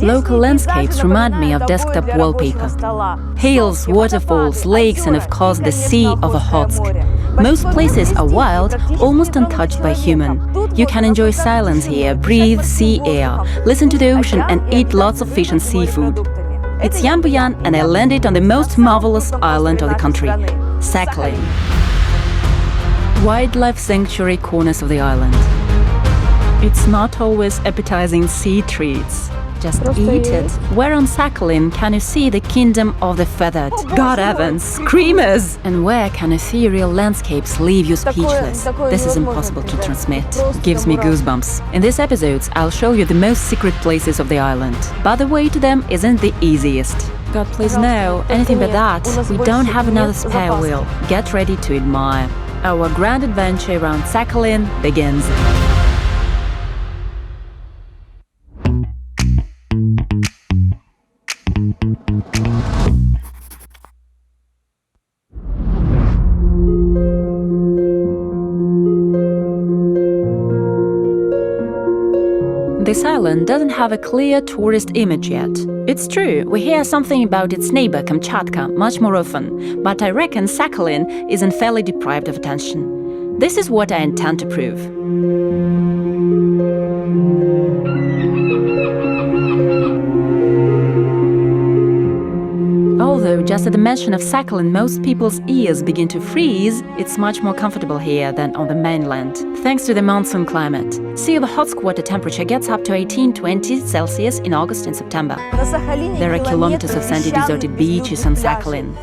Local landscapes remind me of desktop wallpaper. Hills, waterfalls, lakes and of course the Sea of Okhotsk. Most places are wild, almost untouched by human. You can enjoy silence here, breathe sea air, listen to the ocean and eat lots of fish and seafood. It's Buyan and I landed on the most marvelous island of the country, Sakhalin. Wildlife sanctuary corners of the island. It's not always appetizing sea treats. Just eat it. Where on Sakhalin can you see the kingdom of the feathered? God heavens, screamers! And where can ethereal landscapes leave you speechless? This is impossible to transmit. Gives me goosebumps. In these episodes, I'll show you the most secret places of the island. But the way to them isn't the easiest. God please no, anything but that. We don't have another spare wheel. Get ready to admire. Our grand adventure around Sakhalin begins. This island doesn't have a clear tourist image yet. It's true, we hear something about its neighbor Kamchatka much more often, but I reckon Sakhalin is unfairly deprived of attention. This is what I intend to prove. Although just at the mention of Sakhalin most people's ears begin to freeze, it's much more comfortable here than on the mainland, thanks to the monsoon climate. Sea of Okhotsk water temperature gets up to 18–20 Celsius in August and September. There are kilometers of sandy deserted beaches on Sakhalin.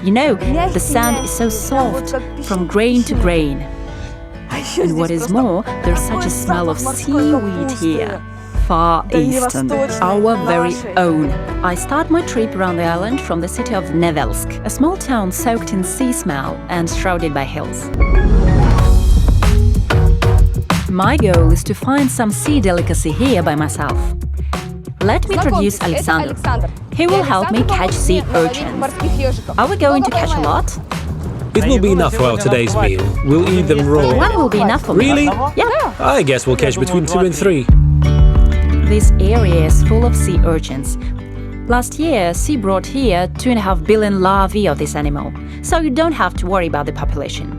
You know, the sand is so soft, from grain to grain. And what is more, there's such a smell of seaweed here. Far Eastern, our very own. I start my trip around the island from the city of Nevelsk, a small town soaked in sea smell and shrouded by hills. My goal is to find some sea delicacy here by myself. Let me introduce Alexander. He will help me catch sea urchins. Are we going to catch a lot? It will be enough for our today's meal. We'll eat them raw. One will be enough for me. Really? Yeah. I guess we'll catch between 2 and 3. This area is full of sea urchins. Last year, sea brought here 2.5 billion larvae of this animal, so you don't have to worry about the population.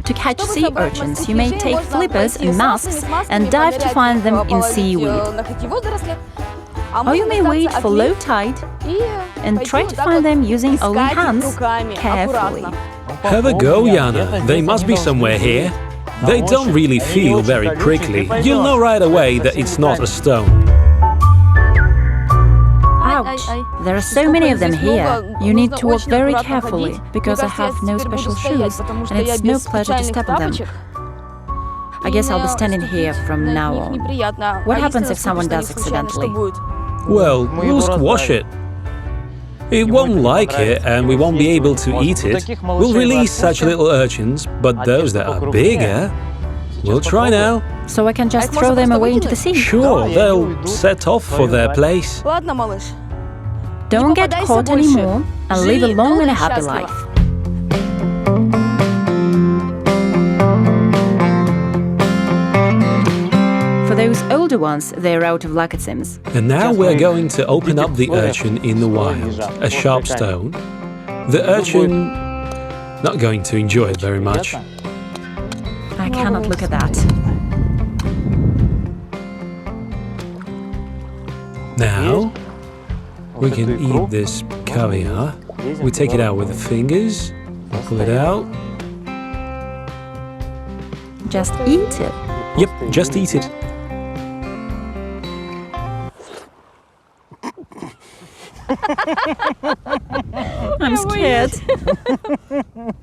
To catch sea urchins, you may take flippers and masks and dive to find them in seaweed. Or you may wait for low tide and try to find them using only hands, carefully. Have a go, Yana. They must be somewhere here. They don't really feel very prickly. You'll know right away that it's not a stone. Ouch! There are so many of them here. You need to walk very carefully, because I have no special shoes, and it's no pleasure to step on them. I guess I'll be standing here from now on. What happens if someone does accidentally? Well, we'll squash it. It won't like it, and we won't be able to eat it. We'll release such little urchins, but those that are bigger, we'll try now. So I can just throw them away into the sea? Sure, they'll set off for their place. Don't get caught anymore, and live a long and a happy life. For those older ones, they're out of luck, it seems. And now we're going to open up the urchin in the wild, a sharp stone. The urchin not going to enjoy it very much. I cannot look at that. Now, we can eat this caviar. We take it out with the fingers, pull it out. Just eat it. Yep, just eat it. I'm scared.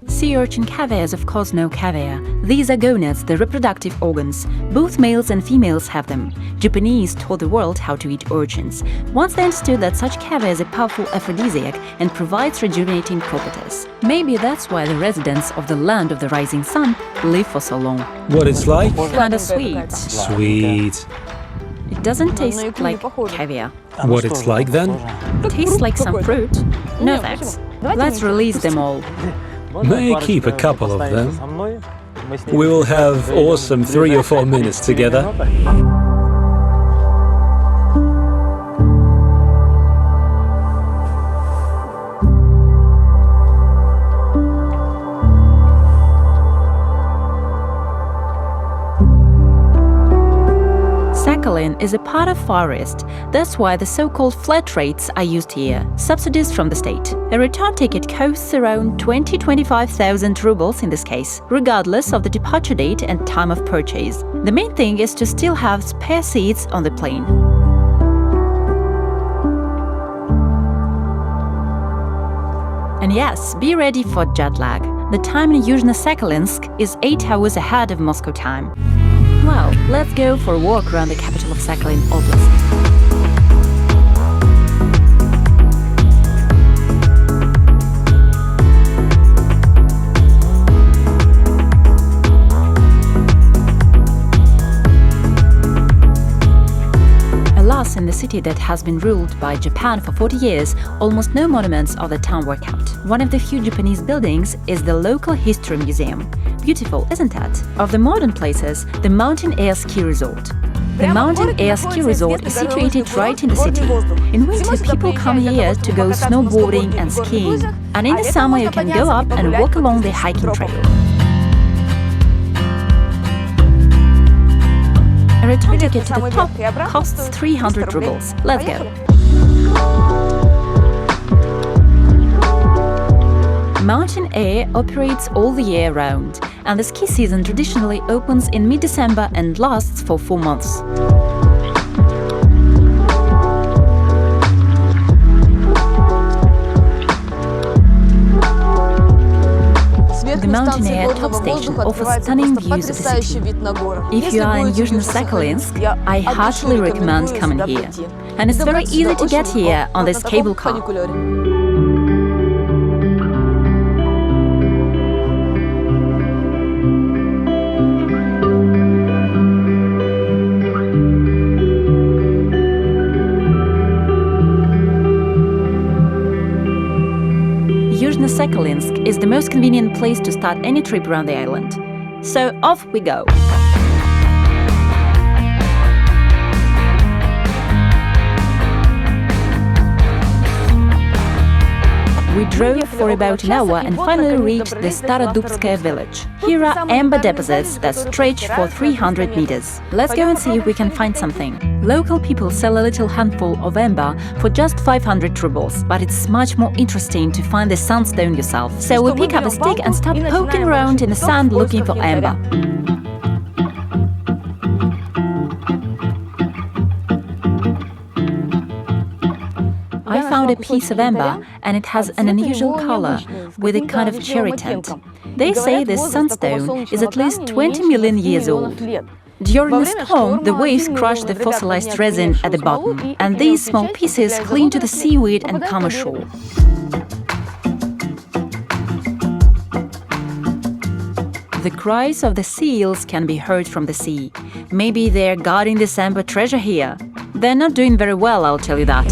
Sea urchin caviar is of course no caviar. These are gonads, the reproductive organs. Both males and females have them. Japanese taught the world how to eat urchins. Once they understood that such caviar is a powerful aphrodisiac and provides rejuvenating properties. Maybe that's why the residents of the land of the rising sun live for so long. What it's like? Kinda sweet. Sweet. It doesn't taste like caviar. What it's like then? Tastes like some fruit. No thanks. Let's release them all. May I keep a couple of them? We will have awesome 3 or 4 minutes together. Sakhalin is a part of Far East. That's why the so-called flat rates are used here, subsidies from the state. A return ticket costs around 20–25,000 rubles in this case, regardless of the departure date and time of purchase. The main thing is to still have spare seats on the plane. And yes, be ready for jet lag. The time in Yuzhno-Sakhalinsk is 8 hours ahead of Moscow time. Well, let's go for a walk around the capital of Sakhalin Oblast. In the city that has been ruled by Japan for 40 years, almost no monuments of the town were kept. One of the few Japanese buildings is the local history museum. Beautiful, isn't it? Of the modern places, the Mountain Air Ski Resort. The Mountain Air Ski Resort is situated right in the city. In winter, people come here to go snowboarding and skiing, and in the summer you can go up and walk along the hiking trail. A return ticket to the top costs 300 rubles. Let's go. Mountain Air operates all the year round, and the ski season traditionally opens in mid-December and lasts for 4 months. The Mountain Air top station offers stunning views of the city. If you are in Yuzhno-Sakhalinsk, I heartily recommend coming here. And it's very easy to get here on this cable car. Yuzhno-Sakhalinsk is the most convenient place to start any trip around the island. So off we go! We drove for about an hour and finally reached the Starodubskaya village. Here are amber deposits that stretch for 300 meters. Let's go and see if we can find something. Local people sell a little handful of amber for just 500 rubles, but it's much more interesting to find the sandstone yourself. So we pick up a stick and start poking around in the sand looking for amber. I found a piece of amber, and it has an unusual color, with a kind of cherry tint. They say this sandstone is at least 20 million years old. During the storm, the waves crush the fossilized resin at the bottom, and these small pieces cling to the seaweed and come ashore. The cries of the seals can be heard from the sea. Maybe they're guarding this amber treasure here. They're not doing very well, I'll tell you that.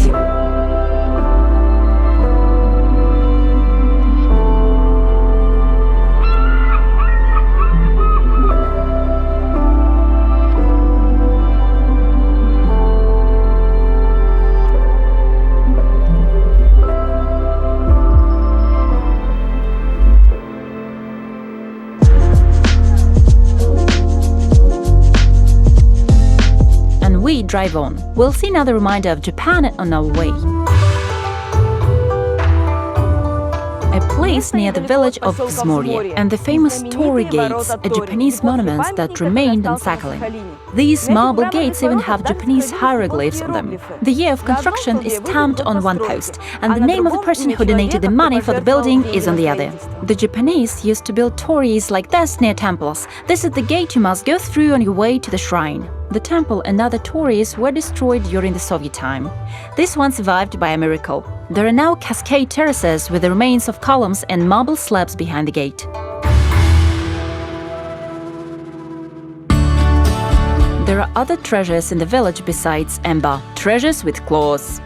We drive on. We'll see another reminder of Japan on our way. A place near the village of Vzmorye and the famous TORII Gates, a Japanese monument that remained on Sakhalin. These marble gates even have Japanese hieroglyphs on them. The year of construction is stamped on one post, and the name of the person who donated the money for the building is on the other. The Japanese used to build torii like this near temples. This is the gate you must go through on your way to the shrine. The temple and other torii were destroyed during the Soviet time. This one survived by a miracle. There are now cascade terraces with the remains of columns and marble slabs behind the gate. There are other treasures in the village besides amber, treasures with claws.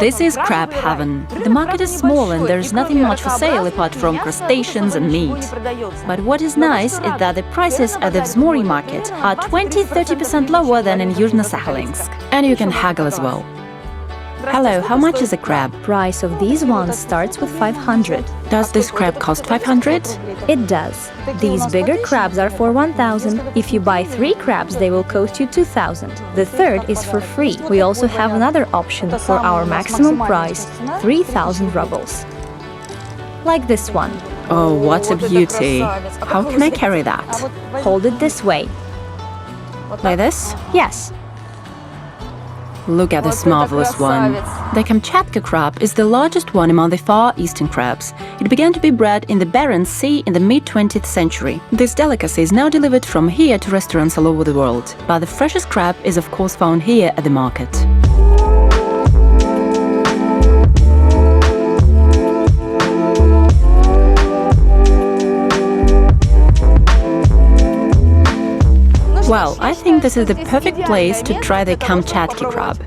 This is crab heaven. The market is small and there is nothing much for sale apart from crustaceans and meat. But what is nice is that the prices at the Vzmorye market are 20–30% lower than in Yuzhno-Sakhalinsk. And you can haggle as well. Hello, how much is a crab? Price of these ones starts with 500. Does this crab cost 500? It does. These bigger crabs are for 1,000. If you buy 3 crabs, they will cost you 2,000. The third is for free. We also have another option for our maximum price, 3,000 rubles. Like this one. Oh, what a beauty. How can I carry that? Hold it this way. Like this? Yes. Look at this marvelous one. The Kamchatka crab is the largest one among the Far Eastern crabs. It began to be bred in the Barents Sea in the mid-20th century. This delicacy is now delivered from here to restaurants all over the world. But the freshest crab is of course found here at the market. Well, I think this is the perfect place to try the Kamchatka crab.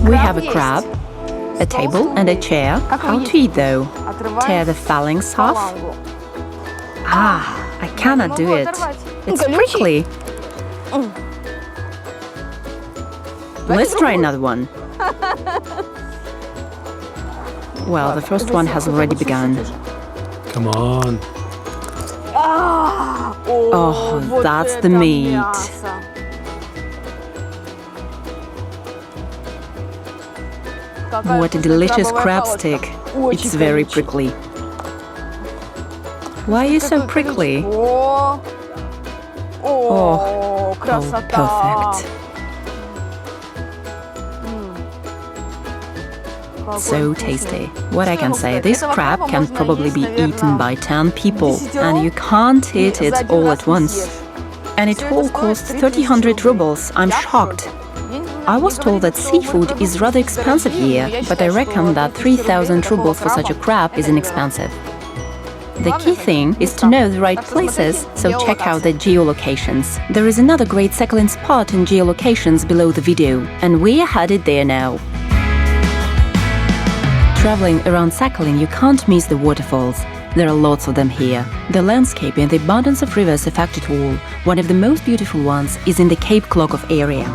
We have a crab, a table and a chair. How to eat though? Tear the phalanx half? Ah, I cannot do it. It's prickly. Let's try another one. Well, the first one has already begun. Come on. Oh, that's the meat. What a delicious crab stick. It's very prickly. Why are you so prickly? Oh, perfect. So tasty. What I can say, this crab can probably be eaten by 10 people, and you can't eat it all at once. And it all costs 300 rubles. I'm shocked. I was told that seafood is rather expensive here, but I reckon that 3,000 rubles for such a crab is inexpensive. The key thing is to know the right places, so check out the geolocations. There is another great Sakhalin spot in geolocations below the video, and we are headed there now. Traveling around Sakhalin, you can't miss the waterfalls. There are lots of them here. The landscape and the abundance of rivers affect it all. One of the most beautiful ones is in the Cape Klokov area.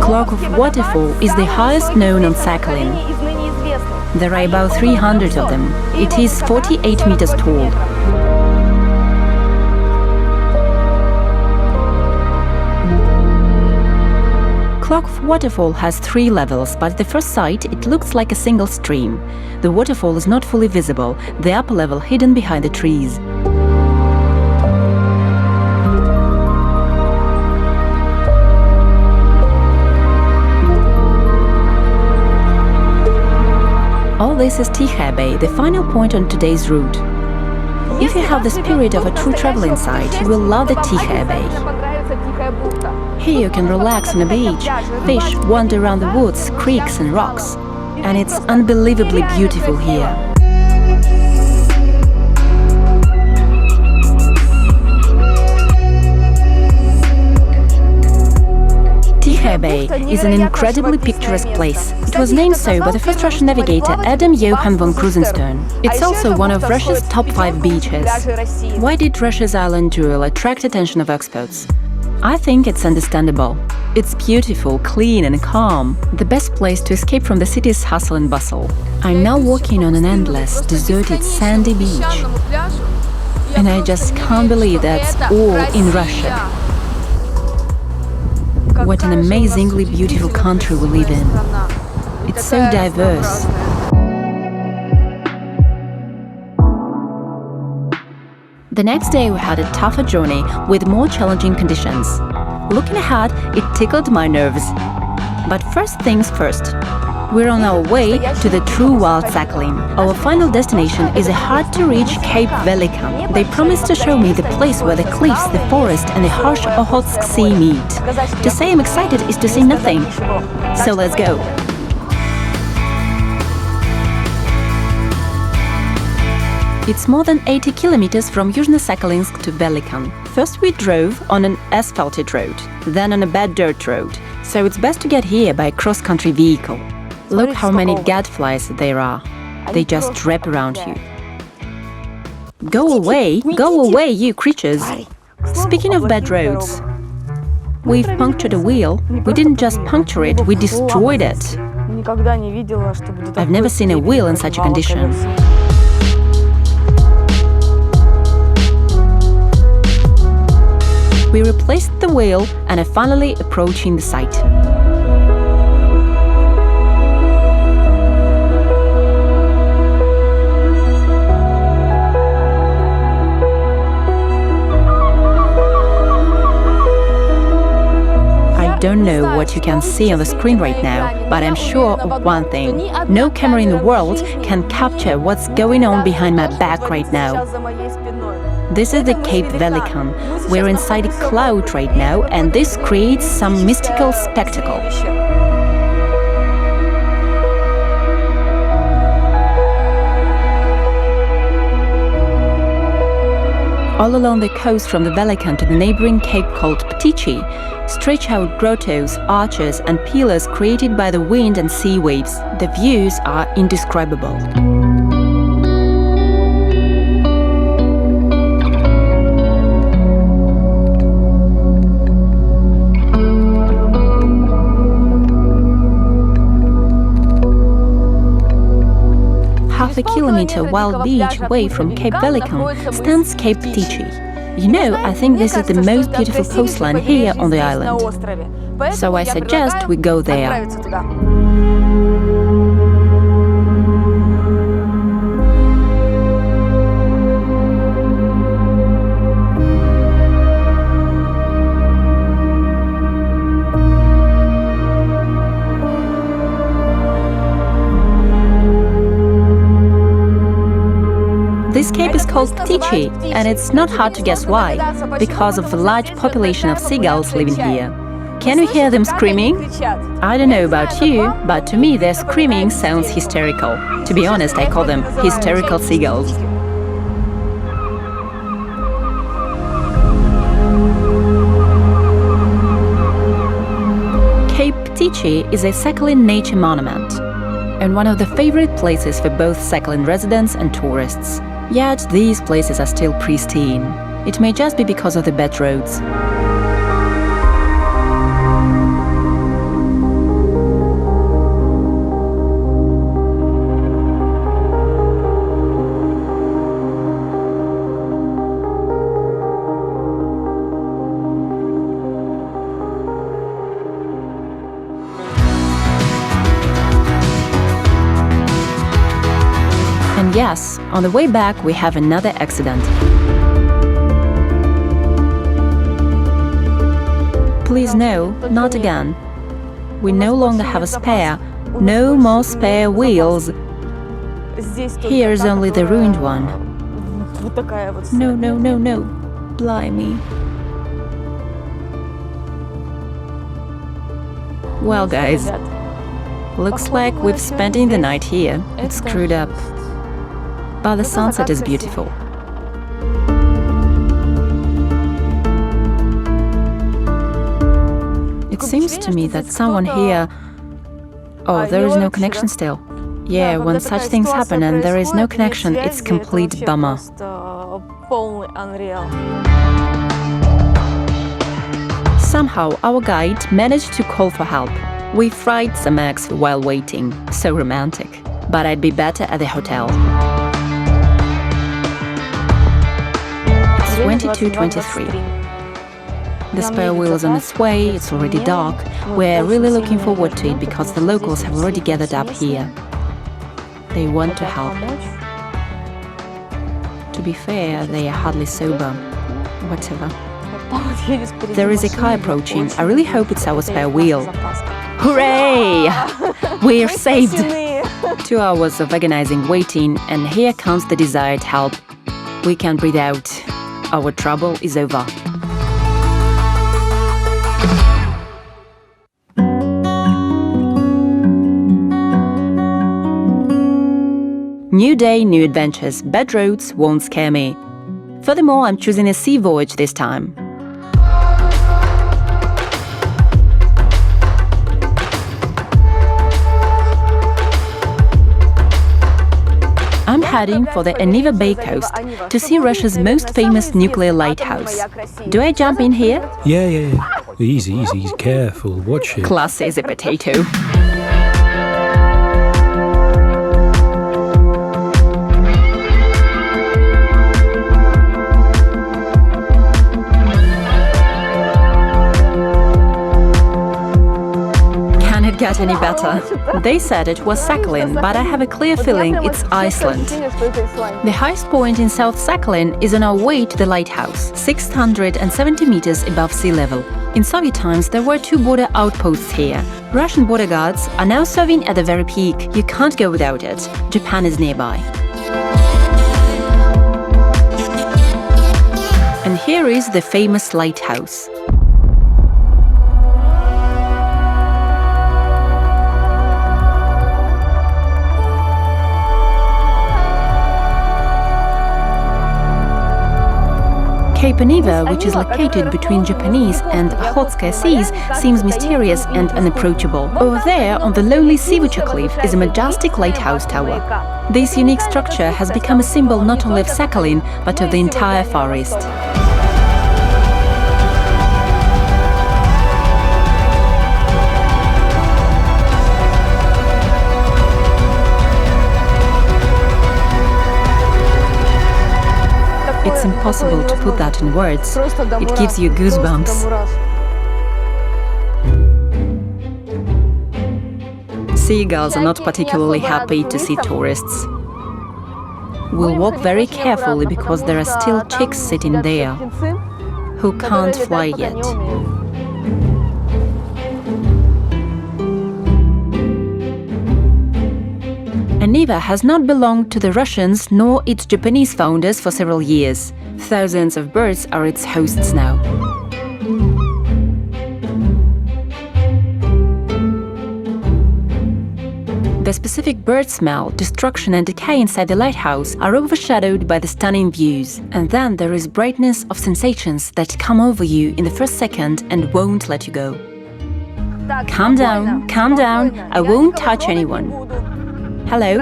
Klokov waterfall is the highest known on Sakhalin. There are about 300 of them. It is 48 meters tall. Klokov waterfall has 3 levels, but at the first sight it looks like a single stream. The waterfall is not fully visible, the upper level hidden behind the trees. All this is TORII Bay, the final point on today's route. If you have the spirit of a true travel inside, you will love the TORII Bay. Here you can relax on a beach, fish, wander around the woods, creeks and rocks. And it's unbelievably beautiful here. TORII Bay is an incredibly picturesque place. It was named so by the first Russian navigator Adam Johann von Kruzenshtern. It's also one of Russia's top 5 beaches. Why did Russia's island jewel attract attention of experts? I think it's understandable. It's beautiful, clean and calm. The best place to escape from the city's hustle and bustle. I'm now walking on an endless, deserted, sandy beach. And I just can't believe that's all in Russia. What an amazingly beautiful country we live in. It's so diverse. The next day we had a tougher journey with more challenging conditions. Looking ahead, it tickled my nerves. But first things first. We're on our way to the true wild Sakhalin. Our final destination is a hard-to-reach Cape Velikan. They promised to show me the place where the cliffs, the forest and the harsh Okhotsk sea meet. To say I'm excited is to say nothing. So let's go. It's more than 80 kilometers from Yuzhno-Sakhalinsk to Velikan. First we drove on an asphalted road, then on a bad dirt road, so it's best to get here by a cross-country vehicle. Look how many gadflies there are. They just wrap around you. Go away, you creatures! Speaking of bad roads, we've punctured a wheel. We didn't just puncture it, we destroyed it. I've never seen a wheel in such a condition. We replaced the wheel and are finally approaching the site. I don't know what you can see on the screen right now, but I'm sure of one thing. No camera in the world can capture what's going on behind my back right now. This is the Cape Velikan. We're inside a cloud right now, and this creates some mystical spectacle. All along the coast from the Velikan to the neighboring cape called Ptichi, stretch out grottoes, arches and pillars created by the wind and sea waves. The views are indescribable. Half a kilometer wild beach away from Cape Velikan stands Cape Ptichi. You know, I think this is the most beautiful coastline here on the island. So I suggest we go there. This cape is called Ptichi, and it's not hard to guess why, because of the large population of seagulls living here. Can you hear them screaming? I don't know about you, but to me their screaming sounds hysterical. To be honest, I call them hysterical seagulls. Cape Ptichi is a Sakhalin nature monument, and one of the favorite places for both Sakhalin residents and tourists. Yet these places are still pristine. It may just be because of the bad roads. And yes, on the way back we have another accident. Please no, not again. We no longer have a spare. No more spare wheels. Here's only the ruined one. No, no, no, no. Blimey. Well, guys, looks like we've spent the night here. It's screwed up. But the sunset is beautiful. It seems to me that someone here... Oh, there is no connection still. Yeah, when such things happen and there is no connection, it's complete bummer. Somehow, our guide managed to call for help. We fried some eggs while waiting. So romantic. But I'd be better at the hotel. 22:23. The spare wheel is on its way, it's already dark. We're really looking forward to it because the locals have already gathered up here. They want to help. To be fair, they are hardly sober. Whatever. There is a car approaching. I really hope it's our spare wheel. Hooray! We're saved! 2 hours of agonizing waiting, and here comes the desired help. We can breathe out. Our trouble is over. New day, new adventures. Bad roads won't scare me. Furthermore, I'm choosing a sea voyage this time. heading for the Aniva Bay coast to see Russia's most famous nuclear lighthouse. Do I jump in here? Yeah. Easy, careful, watch it. Classy as a potato. Get any better. They said it was Sakhalin, but I have a clear feeling it's Iceland. The highest point in South Sakhalin is on our way to the lighthouse, 670 meters above sea level. In Soviet times, there were 2 border outposts here. Russian border guards are now serving at the very peak. You can't go without it. Japan is nearby. And here is the famous lighthouse. Cape Aniva, which is located between Japanese and Okhotsk seas, seems mysterious and unapproachable. Over there, on the lonely Sivucha cliff, is a majestic lighthouse tower. This unique structure has become a symbol not only of Sakhalin, but of the entire forest. It's impossible to put that in words. It gives you goosebumps. Seagulls are not particularly happy to see tourists. We'll walk very carefully because there are still chicks sitting there who can't fly yet. Aniva has not belonged to the Russians nor its Japanese founders for several years. Thousands of birds are its hosts now. The specific bird smell, destruction and decay inside the lighthouse are overshadowed by the stunning views. And then there is brightness of sensations that come over you in the first second and won't let you go. Calm down, I won't touch anyone. Hello?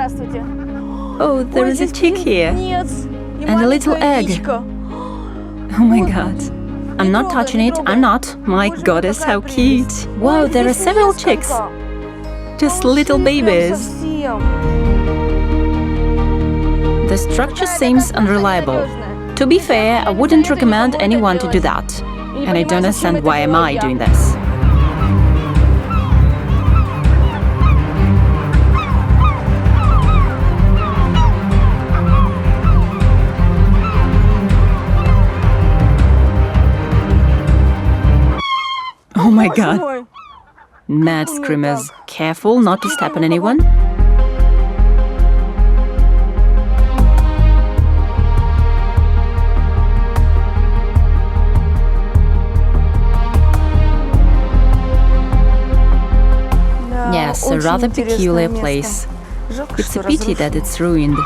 Oh, there is a chick here. And a little egg. Oh my god. I'm not touching it, I'm not. My goddess, how cute. Wow, there are several chicks. Just little babies. The structure seems unreliable. To be fair, I wouldn't recommend anyone to do that. And I don't understand why am I doing this. Oh my god. Mad screamers. Careful not to step on anyone. Yes, a rather peculiar place. It's a pity that it's ruined.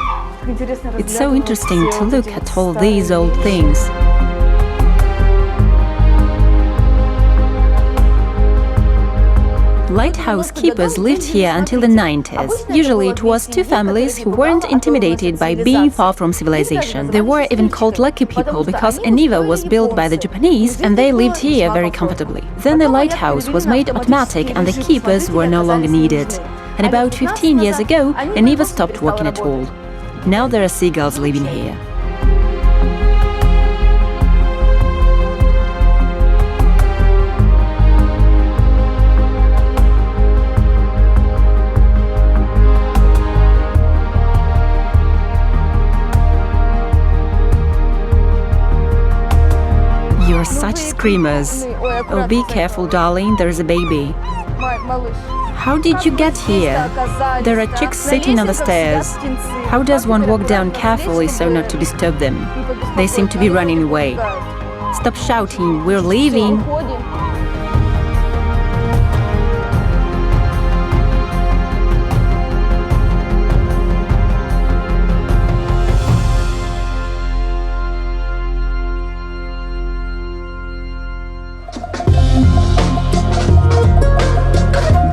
It's so interesting to look at all these old things. Lighthouse keepers lived here until the 90s. Usually it was 2 families who weren't intimidated by being far from civilization. They were even called lucky people because Aniva was built by the Japanese and they lived here very comfortably. Then the lighthouse was made automatic and the keepers were no longer needed. And about 15 years ago, Aniva stopped working at all. Now there are seagulls living here. You're such screamers. Oh, be careful, darling, there's a baby. How did you get here? There are chicks sitting on the stairs. How does one walk down carefully so not to disturb them? They seem to be running away. Stop shouting, we're leaving.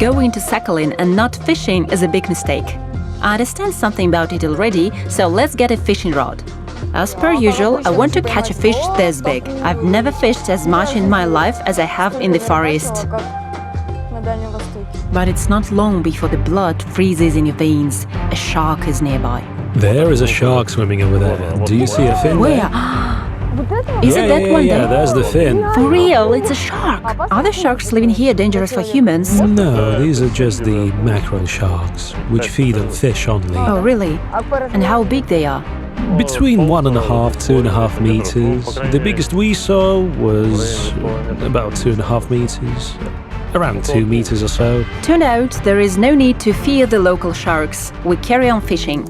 Going to Sakhalin and not fishing is a big mistake. I understand something about it already, so let's get a fishing rod. As per usual, I want to catch a fish this big. I've never fished as much in my life as I have in the Far East. But it's not long before the blood freezes in your veins. A shark is nearby. There is a shark swimming over there. Do you see a fin Where? there? Is it that one Yeah, there? there's the fin. For real, it's a shark. Are the sharks living here dangerous for humans? No, these are just the mackerel sharks, which feed on fish only. Oh, really? And how big they are? Between 1.5 to 2.5 meters. The biggest we saw was about 2.5 meters. Around 2 meters or so. Turned out there is no need to fear the local sharks. We carry on fishing.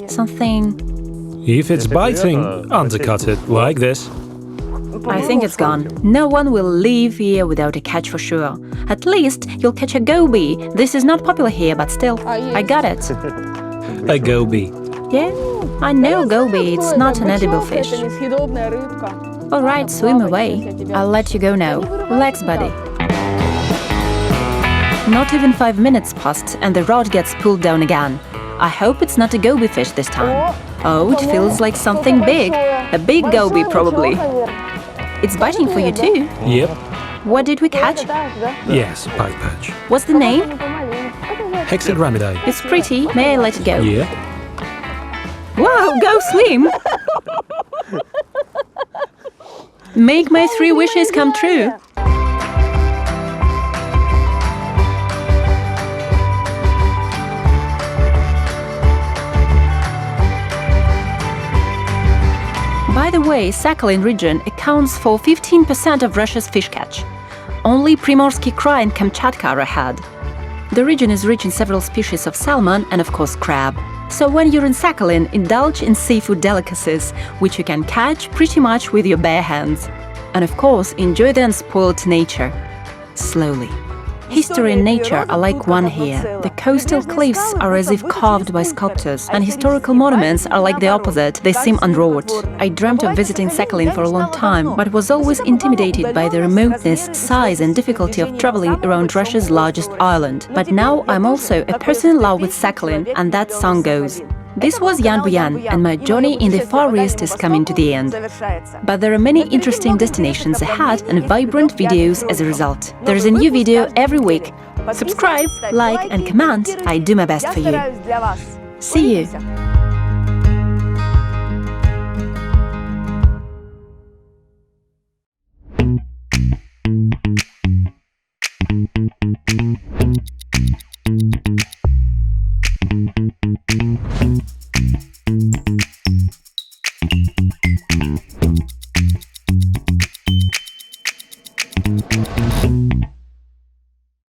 Something... If it's biting, undercut it, like this. I think it's gone. No one will leave here without a catch for sure. At least you'll catch a goby. This is not popular here, but still, I got it. A goby. Yeah, I know goby, it's not an edible fish. Alright, swim away. I'll let you go now. Relax, buddy. Not even 5 minutes passed and the rod gets pulled down again. I hope it's not a goby fish this time. Oh, it feels like something big. A big goby, probably. It's biting for you too. Yep. What did we catch? Yes, pike perch. What's the name? Hexagramidae. It's pretty. May I let it go? Yeah. Whoa, go swim! Make my 3 wishes come true. By the way, Sakhalin region accounts for 15% of Russia's fish catch. Only Primorsky Krai and Kamchatka are ahead. The region is rich in several species of salmon and of course crab. So when you're in Sakhalin, indulge in seafood delicacies, which you can catch pretty much with your bare hands. And of course, enjoy the unspoiled nature. Slowly. History and nature are like one here. The coastal cliffs are as if carved by sculptors, and historical monuments are like the opposite, they seem unwrought. I dreamt of visiting Sakhalin for a long time, but was always intimidated by the remoteness, size and difficulty of traveling around Russia's largest island. But now I'm also a person in love with Sakhalin, and that song goes. This was Buyan, and my journey in the Far East is coming to the end. But there are many interesting destinations ahead and vibrant videos as a result. There is a new video every week. Subscribe, like and comment, I do my best for you. See you! Thank you.